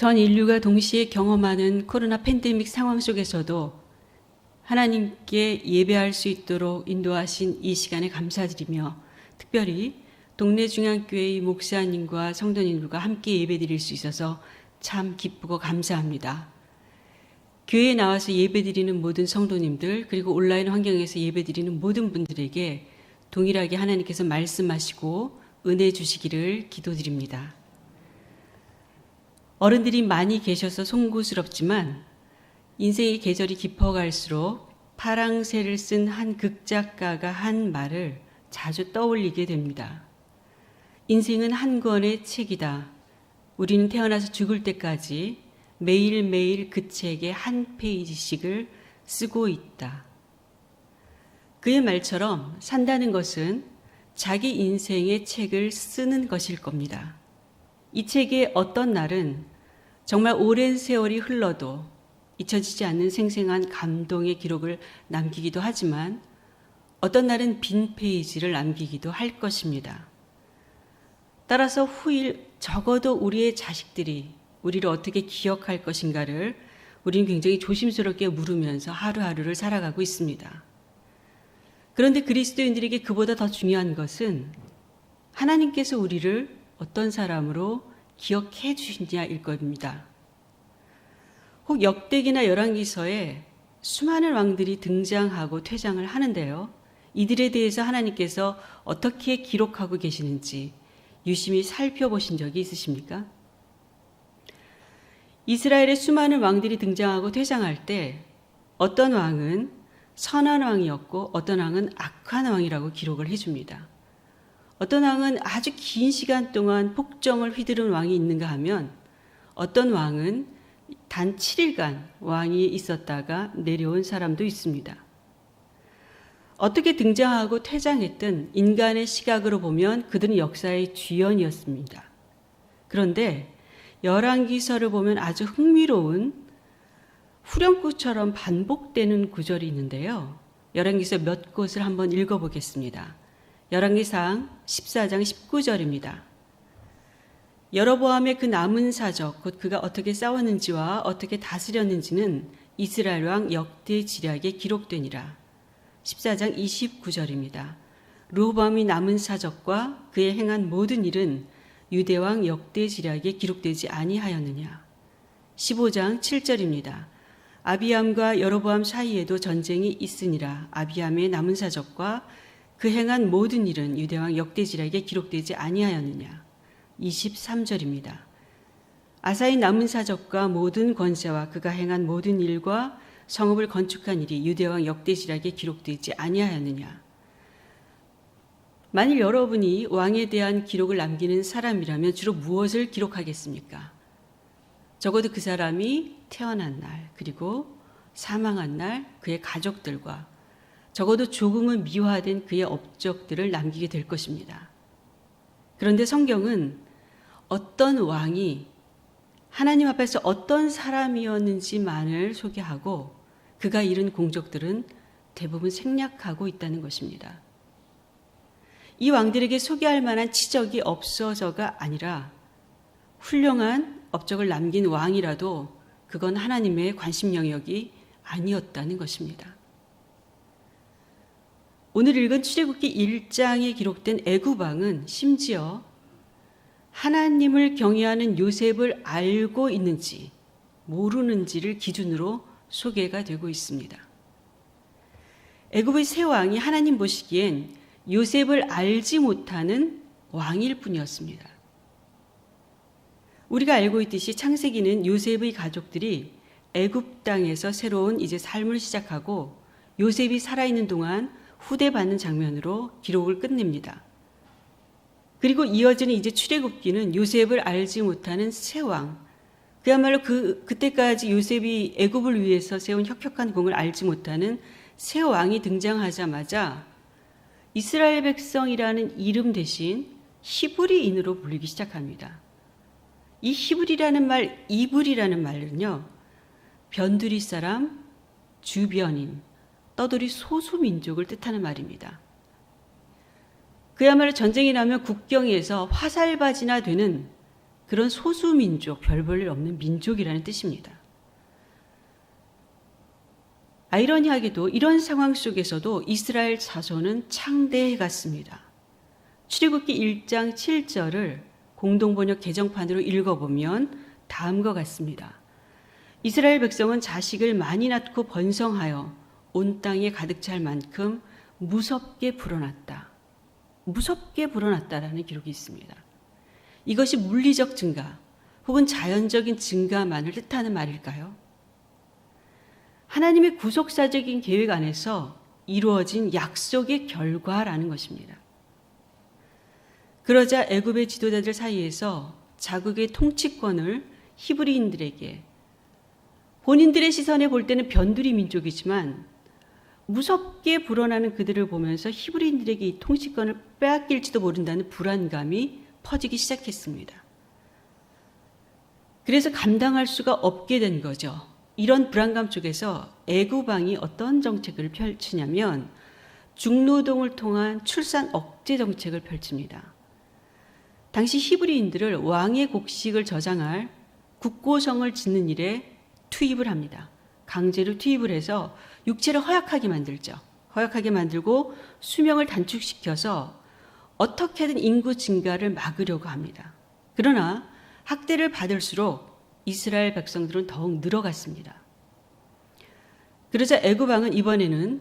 전 인류가 동시에 경험하는 코로나 팬데믹 상황 속에서도 하나님께 예배할 수 있도록 인도하신 이 시간에 감사드리며, 특별히 동네 중앙교회의 목사님과 성도님들과 함께 예배드릴 수 있어서 참 기쁘고 감사합니다. 교회에 나와서 예배드리는 모든 성도님들, 그리고 온라인 환경에서 예배드리는 모든 분들에게 동일하게 하나님께서 말씀하시고 은혜 주시기를 기도드립니다. 어른들이 많이 계셔서 송구스럽지만 인생의 계절이 깊어갈수록 파랑새를 쓴 한 극작가가 한 말을 자주 떠올리게 됩니다. 인생은 한 권의 책이다. 우리는 태어나서 죽을 때까지 매일매일 그 책의 한 페이지씩을 쓰고 있다. 그의 말처럼 산다는 것은 자기 인생의 책을 쓰는 것일 겁니다. 이 책의 어떤 날은 정말 오랜 세월이 흘러도 잊혀지지 않는 생생한 감동의 기록을 남기기도 하지만, 어떤 날은 빈 페이지를 남기기도 할 것입니다. 따라서 후일 적어도 우리의 자식들이 우리를 어떻게 기억할 것인가를 우리는 굉장히 조심스럽게 물으면서 하루하루를 살아가고 있습니다. 그런데 그리스도인들에게 그보다 더 중요한 것은 하나님께서 우리를 어떤 사람으로 기억해 주시냐일 겁니다. 혹 역대기나 열왕기서에 수많은 왕들이 등장하고 퇴장을 하는데요, 이들에 대해서 하나님께서 어떻게 기록하고 계시는지 유심히 살펴보신 적이 있으십니까? 이스라엘의 수많은 왕들이 등장하고 퇴장할 때 어떤 왕은 선한 왕이었고 어떤 왕은 악한 왕이라고 기록을 해줍니다. 어떤 왕은 아주 긴 시간 동안 폭정을 휘두른 왕이 있는가 하면, 어떤 왕은 단 7일간 왕이 있었다가 내려온 사람도 있습니다. 어떻게 등장하고 퇴장했든 인간의 시각으로 보면 그들은 역사의 뒤연이었습니다. 그런데 열왕기서를 보면 아주 흥미로운 후렴구처럼 반복되는 구절이 있는데요. 열왕기서 몇 곳을 한번 읽어보겠습니다. 열왕기상 14장 19절입니다. 여로보암의 그 남은 사적, 곧 그가 어떻게 싸웠는지와 어떻게 다스렸는지는 이스라엘 왕 역대지략에 기록되니라. 14장 29절입니다. 르호보암이 남은 사적과 그의 행한 모든 일은 유대왕 역대지략에 기록되지 아니하였느냐. 15장 7절입니다. 아비암과 여로보암 사이에도 전쟁이 있으니라. 아비암의 남은 사적과 그 행한 모든 일은 유대왕 역대지략에 기록되지 아니하였느냐. 23절입니다. 아사의 남은 사적과 모든 권세와 그가 행한 모든 일과 성읍을 건축한 일이 유대왕 역대지략에 기록되지 아니하였느냐. 만일 여러분이 왕에 대한 기록을 남기는 사람이라면 주로 무엇을 기록하겠습니까? 적어도 그 사람이 태어난 날, 그리고 사망한 날 그의 가족들과 적어도 조금은 미화된 그의 업적들을 남기게 될 것입니다. 그런데 성경은 어떤 왕이 하나님 앞에서 어떤 사람이었는지만을 소개하고 그가 이룬 공적들은 대부분 생략하고 있다는 것입니다. 이 왕들에게 소개할 만한 치적이 없어서가 아니라 훌륭한 업적을 남긴 왕이라도 그건 하나님의 관심 영역이 아니었다는 것입니다. 오늘 읽은 출애굽기 1장에 기록된 애굽 왕은 심지어 하나님을 경외하는 요셉을 알고 있는지 모르는지를 기준으로 소개가 되고 있습니다. 애굽의 새 왕이 하나님 보시기엔 요셉을 알지 못하는 왕일 뿐이었습니다. 우리가 알고 있듯이 창세기는 요셉의 가족들이 애굽 땅에서 새로운 이제 삶을 시작하고 요셉이 살아있는 동안 후대받는 장면으로 기록을 끝냅니다. 그리고 이어지는 이제 출애굽기는 요셉을 알지 못하는 새 왕, 그야말로 그때까지 요셉이 애굽을 위해서 세운 혁혁한 공을 알지 못하는 새 왕이 등장하자마자 이스라엘 백성이라는 이름 대신 히브리인으로 불리기 시작합니다. 이 히브리라는 말, 이불이라는 말은요, 변두리 사람, 주변인, 떠돌이 소수민족을 뜻하는 말입니다. 그야말로 전쟁이 나면 국경에서 화살바지나 되는 그런 소수민족, 별 볼 일 없는 민족이라는 뜻입니다. 아이러니하게도 이런 상황 속에서도 이스라엘 자손은 창대해 갔습니다. 출애굽기 1장 7절을 공동번역 개정판으로 읽어보면 다음과 같습니다. 이스라엘 백성은 자식을 많이 낳고 번성하여 온 땅에 가득 찰 만큼 무섭게 불어났다. 무섭게 불어났다라는 기록이 있습니다. 이것이 물리적 증가 혹은 자연적인 증가만을 뜻하는 말일까요? 하나님의 구속사적인 계획 안에서 이루어진 약속의 결과라는 것입니다. 그러자 애굽의 지도자들 사이에서 자국의 통치권을 히브리인들에게, 본인들의 시선에 볼 때는 변두리 민족이지만 무섭게 불어나는 그들을 보면서 히브리인들에게 이 통치권을 빼앗길지도 모른다는 불안감이 퍼지기 시작했습니다. 그래서 감당할 수가 없게 된 거죠. 이런 불안감 속에서 애굽 왕이 어떤 정책을 펼치냐면 중노동을 통한 출산 억제 정책을 펼칩니다. 당시 히브리인들을 왕의 곡식을 저장할 국고성을 짓는 일에 투입을 합니다. 강제로 투입을 해서 육체를 허약하게 만들죠. 허약하게 만들고 수명을 단축시켜서 어떻게든 인구 증가를 막으려고 합니다. 그러나 학대를 받을수록 이스라엘 백성들은 더욱 늘어갔습니다. 그러자 애굽 왕은 이번에는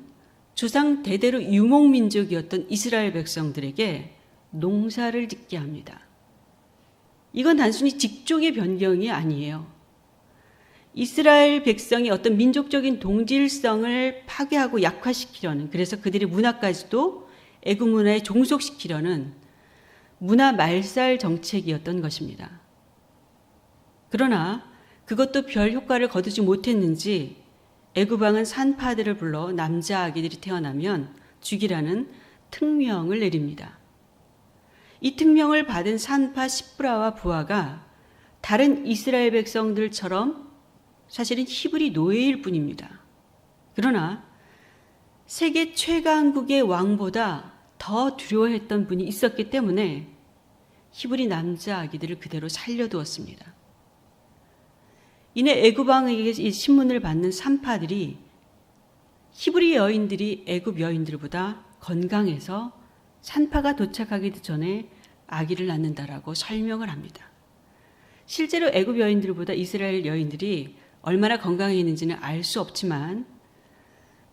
조상 대대로 유목민족이었던 이스라엘 백성들에게 농사를 짓게 합니다. 이건 단순히 직종의 변경이 아니에요. 이스라엘 백성이 어떤 민족적인 동질성을 파괴하고 약화시키려는, 그래서 그들의 문화까지도 애굽 문화에 종속시키려는 문화 말살 정책이었던 것입니다. 그러나 그것도 별 효과를 거두지 못했는지 애굽 왕은 산파들을 불러 남자 아기들이 태어나면 죽이라는 특명을 내립니다. 이 특명을 받은 산파 시브라와 부하가 다른 이스라엘 백성들처럼 사실은 히브리 노예일 뿐입니다. 그러나 세계 최강국의 왕보다 더 두려워했던 분이 있었기 때문에 히브리 남자 아기들을 그대로 살려두었습니다. 이내 애굽 왕에게 이 신문을 받는 산파들이 히브리 여인들이 애굽 여인들보다 건강해서 산파가 도착하기도 전에 아기를 낳는다라고 설명을 합니다. 실제로 애굽 여인들보다 이스라엘 여인들이 얼마나 건강했는지는 알 수 없지만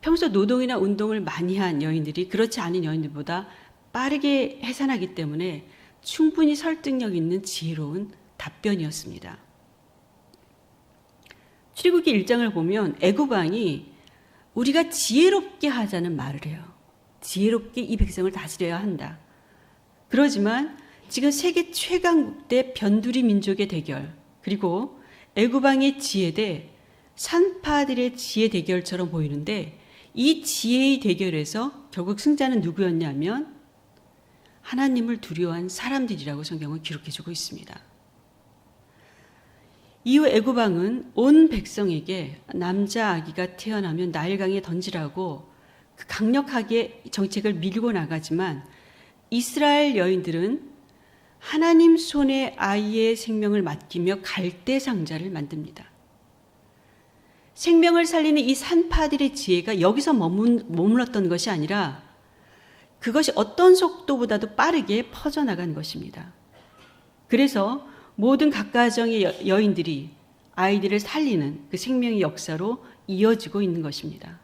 평소 노동이나 운동을 많이 한 여인들이 그렇지 않은 여인들보다 빠르게 해산하기 때문에 충분히 설득력 있는 지혜로운 답변이었습니다. 출애굽기 1장을 보면 애굽 왕이 우리가 지혜롭게 하자는 말을 해요. 지혜롭게 이 백성을 다스려야 한다. 그러지만 지금 세계 최강국 대 변두리 민족의 대결, 그리고 애굽 왕의 지혜 대 산파들의 지혜 대결처럼 보이는데, 이 지혜의 대결에서 결국 승자는 누구였냐면 하나님을 두려워한 사람들이라고 성경은 기록해주고 있습니다. 이후 애굽 왕은 온 백성에게 남자 아기가 태어나면 나일강에 던지라고 그 강력하게 정책을 밀고 나가지만 이스라엘 여인들은 하나님 손에 아이의 생명을 맡기며 갈대 상자를 만듭니다. 생명을 살리는 이 산파들의 지혜가 여기서 머물렀던 것이 아니라 그것이 어떤 속도보다도 빠르게 퍼져나간 것입니다. 그래서 모든 각 가정의 여인들이 아이들을 살리는 그 생명의 역사로 이어지고 있는 것입니다.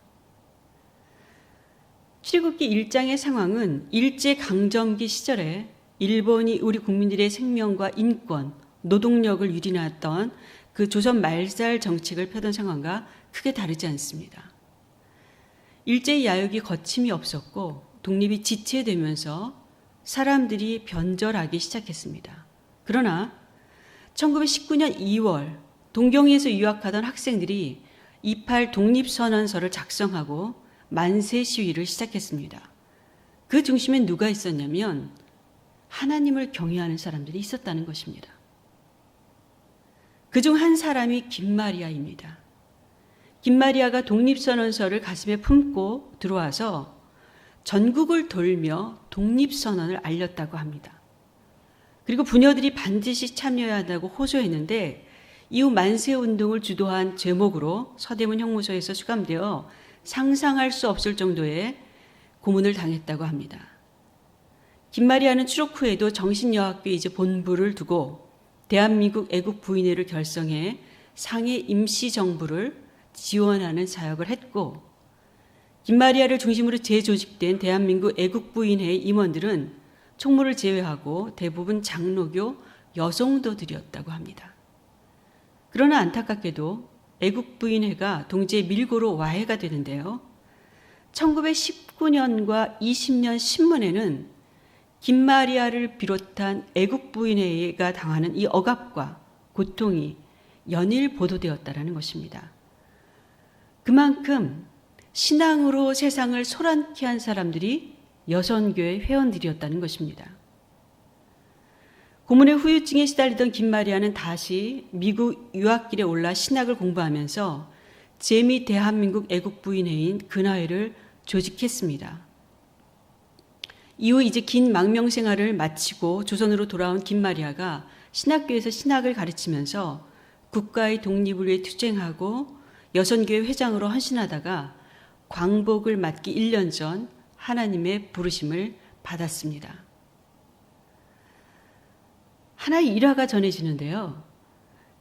출애굽기 1장의 상황은 일제강점기 시절에 일본이 우리 국민들의 생명과 인권, 노동력을 유린했던 그 조선 말살 정책을 펴던 상황과 크게 다르지 않습니다. 일제의 야욕이 거침이 없었고 독립이 지체되면서 사람들이 변절하기 시작했습니다. 그러나 1919년 2월 동경에서 유학하던 학생들이 28 독립선언서를 작성하고 만세 시위를 시작했습니다. 그 중심엔 누가 있었냐면 하나님을 경외하는 사람들이 있었다는 것입니다. 그중 한 사람이 김마리아입니다. 김마리아가 독립선언서를 가슴에 품고 들어와서 전국을 돌며 독립선언을 알렸다고 합니다. 그리고 부녀들이 반드시 참여해야 한다고 호소했는데 이후 만세운동을 주도한 제목으로 서대문 형무소에서 수감되어 상상할 수 없을 정도의 고문을 당했다고 합니다. 김마리아는 추록 후에도 정신여학교 이제 본부를 두고 대한민국 애국부인회를 결성해 상해 임시정부를 지원하는 사역을 했고, 김마리아를 중심으로 재조직된 대한민국 애국부인회의 임원들은 총무를 제외하고 대부분 장로교 여성도들이었다고 합니다. 그러나 안타깝게도 애국부인회가 동지의 밀고로 와해가 되는데요. 1919년과 20년 신문에는 김마리아를 비롯한 애국부인회가 당하는 이 억압과 고통이 연일 보도되었다는 것입니다. 그만큼 신앙으로 세상을 소란케 한 사람들이 여선교회 회원들이었다는 것입니다. 고문의 후유증에 시달리던 김마리아는 다시 미국 유학길에 올라 신학을 공부하면서 제2 대한민국 애국부인회인 근화회를 조직했습니다. 이후 이제 긴 망명 생활을 마치고 조선으로 돌아온 김마리아가 신학교에서 신학을 가르치면서 국가의 독립을 위해 투쟁하고 여선교회 회장으로 헌신하다가 광복을 맞기 1년 전 하나님의 부르심을 받았습니다. 하나의 일화가 전해지는데요.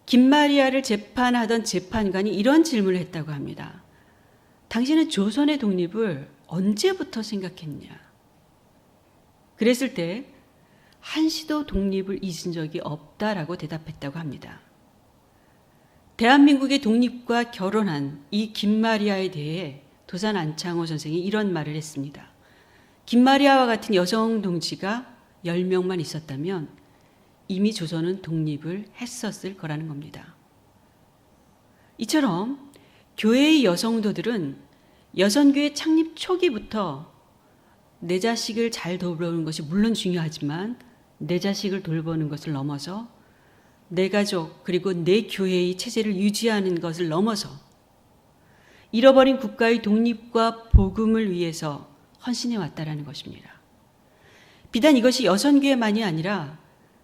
김마리아를 재판하던 재판관이 이런 질문을 했다고 합니다. 당신은 조선의 독립을 언제부터 생각했냐? 그랬을 때 한시도 독립을 잊은 적이 없다라고 대답했다고 합니다. 대한민국의 독립과 결혼한 이 김마리아에 대해 도산 안창호 선생이 이런 말을 했습니다. 김마리아와 같은 여성 동지가 10명만 있었다면 이미 조선은 독립을 했었을 거라는 겁니다. 이처럼 교회의 여성도들은 여선교회 창립 초기부터 내 자식을 잘 돌보는 것이 물론 중요하지만 내 자식을 돌보는 것을 넘어서 내 가족 그리고 내 교회의 체제를 유지하는 것을 넘어서 잃어버린 국가의 독립과 복음을 위해서 헌신해 왔다라는 것입니다. 비단 이것이 여선교회만이 아니라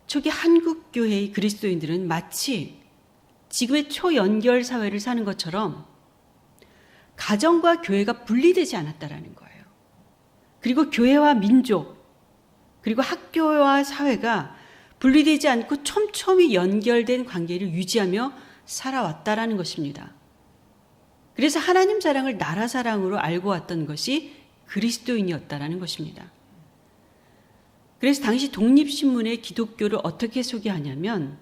초기 한국교회의 그리스도인들은 마치 지금의 초연결 사회를 사는 것처럼 가정과 교회가 분리되지 않았다라는 거예요. 그리고 교회와 민족, 그리고 학교와 사회가 분리되지 않고 촘촘히 연결된 관계를 유지하며 살아왔다라는 것입니다. 그래서 하나님 사랑을 나라 사랑으로 알고 왔던 것이 그리스도인이었다라는 것입니다. 그래서 당시 독립신문의 기독교를 어떻게 소개하냐면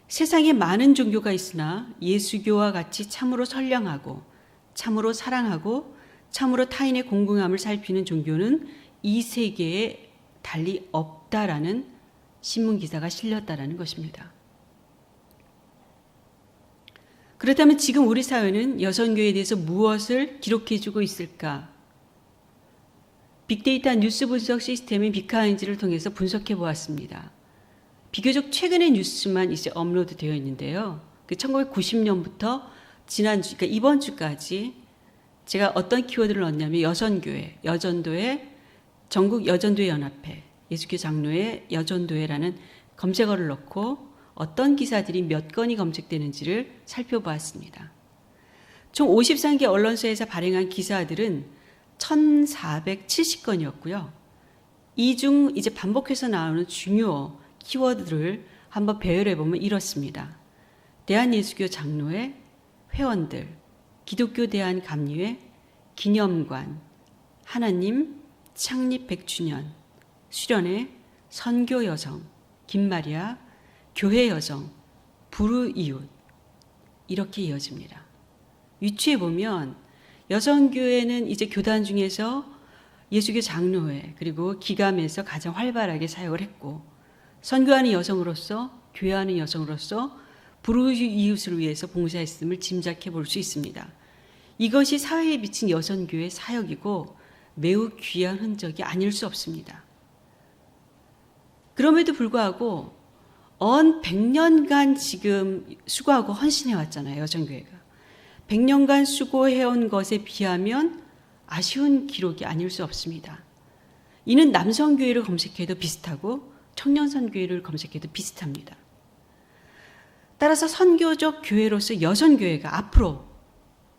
세상에 많은 종교가 있으나 예수교와 같이 참으로 선량하고 참으로 사랑하고 참으로 타인의 공공함을 살피는 종교는 이 세계에 달리 없다라는 신문기사가 실렸다라는 것입니다. 그렇다면 지금 우리 사회는 여성교회에 대해서 무엇을 기록해주고 있을까? 빅데이터 뉴스 분석 시스템인 빅하인즈를 통해서 분석해 보았습니다. 비교적 최근의 뉴스만 이제 업로드되어 있는데요. 1990년부터 지난주, 그러니까 이번 주까지 제가 어떤 키워드를 넣었냐면 여선교회, 여전도회, 전국 여전도회 연합회, 예수교 장로회 여전도회라는 검색어를 넣고 어떤 기사들이 몇 건이 검색되는지를 살펴보았습니다. 총 53개 언론사에서 발행한 기사들은 1,470건이었고요. 이 중 이제 반복해서 나오는 중요 키워드를 한번 배열해보면 이렇습니다. 대한예수교 장로회, 회원들, 기독교 대한감리회, 기념관, 하나님, 창립 100주년, 수련회, 선교 여성, 김마리아, 교회 여성, 불우이웃 이렇게 이어집니다. 위치에 보면 여성교회는 이제 교단 중에서 예수교 장로회 그리고 기감에서 가장 활발하게 사역을 했고 선교하는 여성으로서 교회하는 여성으로서 불우이웃을 위해서 봉사했음을 짐작해 볼 수 있습니다. 이것이 사회에 미친 여성교회 사역이고 매우 귀한 흔적이 아닐 수 없습니다. 그럼에도 불구하고 100년간 지금 수고하고 헌신해 왔잖아요. 여성교회가. 100년간 수고해온 것에 비하면 아쉬운 기록이 아닐 수 없습니다. 이는 남성교회를 검색해도 비슷하고 청년선교회를 검색해도 비슷합니다. 따라서 선교적 교회로서 여선교회가 앞으로,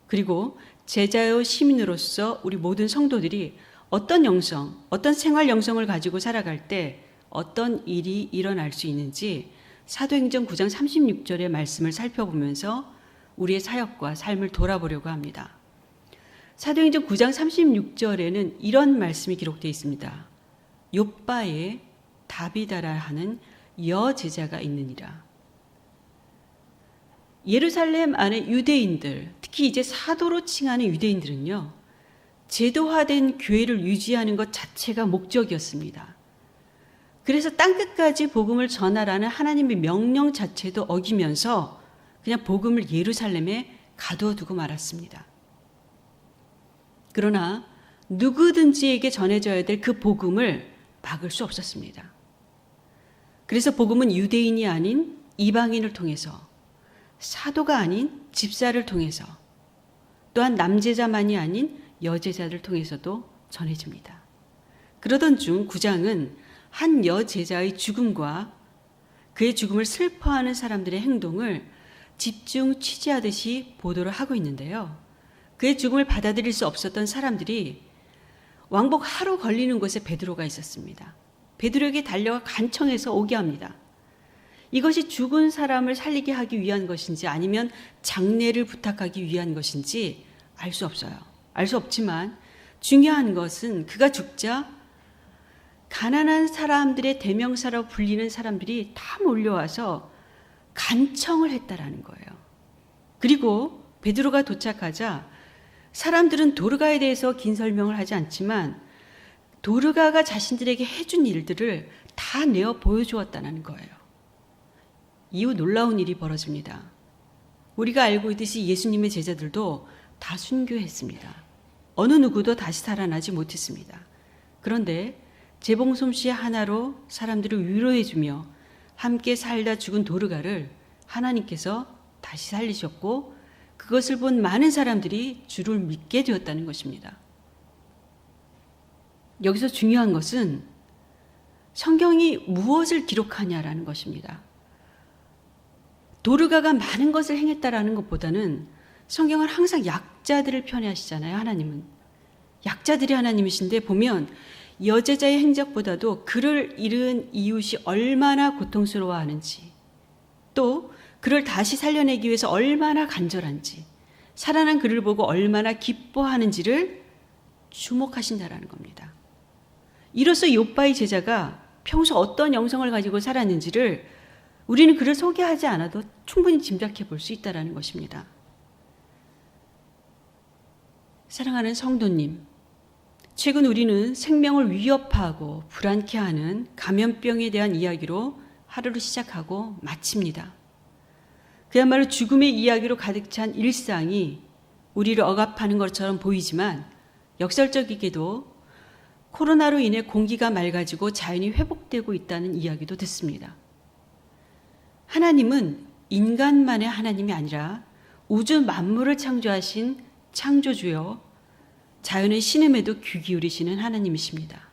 그리고 제자요 시민으로서 우리 모든 성도들이 어떤 영성, 어떤 생활 영성을 가지고 살아갈 때 어떤 일이 일어날 수 있는지 사도행전 9장 36절의 말씀을 살펴보면서 우리의 사역과 삶을 돌아보려고 합니다. 사도행전 9장 36절에는 이런 말씀이 기록되어 있습니다. 욥바에 다비다라 하는 여제자가 있느니라. 예루살렘 안에 유대인들, 특히 이제 사도로 칭하는 유대인들은요, 제도화된 교회를 유지하는 것 자체가 목적이었습니다. 그래서 땅끝까지 복음을 전하라는 하나님의 명령 자체도 어기면서 그냥 복음을 예루살렘에 가둬두고 말았습니다. 그러나 누구든지에게 전해져야 될 그 복음을 막을 수 없었습니다. 그래서 복음은 유대인이 아닌 이방인을 통해서, 사도가 아닌 집사를 통해서, 또한 남제자만이 아닌 여제자를 통해서도 전해집니다. 그러던 중 9장은 한 여제자의 죽음과 그의 죽음을 슬퍼하는 사람들의 행동을 집중 취재하듯이 보도를 하고 있는데요. 그의 죽음을 받아들일 수 없었던 사람들이 왕복 하루 걸리는 곳에 베드로가 있었습니다. 베드로에게 달려가 간청해서 오게 합니다. 이것이 죽은 사람을 살리게 하기 위한 것인지 아니면 장례를 부탁하기 위한 것인지 알 수 없어요. 알 수 없지만 중요한 것은 그가 죽자 가난한 사람들의 대명사로 불리는 사람들이 다 몰려와서 간청을 했다라는 거예요. 그리고 베드로가 도착하자 사람들은 도르가에 대해서 긴 설명을 하지 않지만 도르가가 자신들에게 해준 일들을 다 내어 보여주었다는 거예요. 이후 놀라운 일이 벌어집니다. 우리가 알고 있듯이 예수님의 제자들도 다 순교했습니다. 어느 누구도 다시 살아나지 못했습니다. 그런데 재봉 솜씨 하나로 사람들을 위로해주며 함께 살다 죽은 도르가를 하나님께서 다시 살리셨고 그것을 본 많은 사람들이 주를 믿게 되었다는 것입니다. 여기서 중요한 것은 성경이 무엇을 기록하냐라는 것입니다. 도르가가 많은 것을 행했다라는 것보다는 성경은 항상 약자들을 편애하시잖아요. 하나님은 약자들이 하나님이신데 보면 여제자의 행적보다도 그를 잃은 이웃이 얼마나 고통스러워하는지, 또 그를 다시 살려내기 위해서 얼마나 간절한지, 살아난 그를 보고 얼마나 기뻐하는지를 주목하신다라는 겁니다. 이로써 욥바의 제자가 평소 어떤 영성을 가지고 살았는지를 우리는 그를 소개하지 않아도 충분히 짐작해 볼 수 있다는 것입니다. 사랑하는 성도님, 최근 우리는 생명을 위협하고 불안케 하는 감염병에 대한 이야기로 하루를 시작하고 마칩니다. 그야말로 죽음의 이야기로 가득 찬 일상이 우리를 억압하는 것처럼 보이지만 역설적이게도 코로나로 인해 공기가 맑아지고 자연이 회복되고 있다는 이야기도 듣습니다. 하나님은 인간만의 하나님이 아니라 우주 만물을 창조하신 창조주여 자연의 신음에도 귀 기울이시는 하나님이십니다.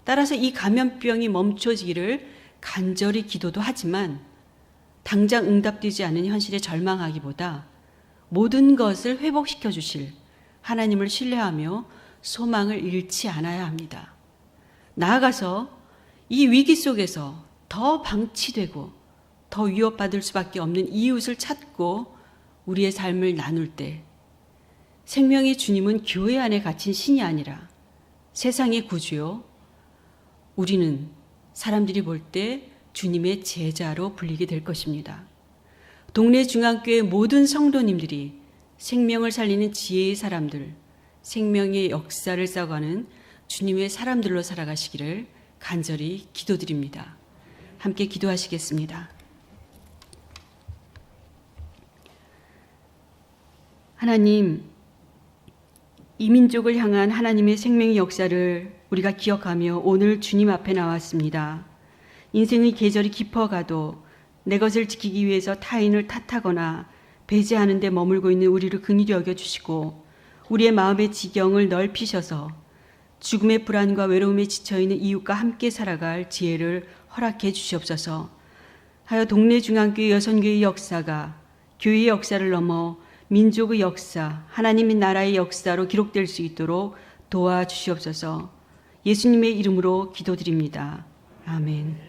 따라서 이 감염병이 멈춰지기를 간절히 기도도 하지만 당장 응답되지 않은 현실에 절망하기보다 모든 것을 회복시켜 주실 하나님을 신뢰하며 소망을 잃지 않아야 합니다. 나아가서 이 위기 속에서 더 방치되고 더 위협받을 수밖에 없는 이웃을 찾고 우리의 삶을 나눌 때 생명의 주님은 교회 안에 갇힌 신이 아니라 세상의 구주요, 우리는 사람들이 볼 때 주님의 제자로 불리게 될 것입니다. 동네 중앙교회 모든 성도님들이 생명을 살리는 지혜의 사람들, 생명의 역사를 쌓아가는 주님의 사람들로 살아가시기를 간절히 기도드립니다. 함께 기도하시겠습니다. 하나님, 이 민족을 향한 하나님의 생명의 역사를 우리가 기억하며 오늘 주님 앞에 나왔습니다. 인생의 계절이 깊어가도 내 것을 지키기 위해서 타인을 탓하거나 배제하는 데 머물고 있는 우리를 긍휼히 여겨주시고 우리의 마음의 지경을 넓히셔서 죽음의 불안과 외로움에 지쳐있는 이웃과 함께 살아갈 지혜를 허락해 주시옵소서. 하여 동네 중앙교회 여선교회 역사가 교회의 역사를 넘어 민족의 역사, 하나님의 나라의 역사로 기록될 수 있도록 도와주시옵소서. 예수님의 이름으로 기도드립니다. 아멘.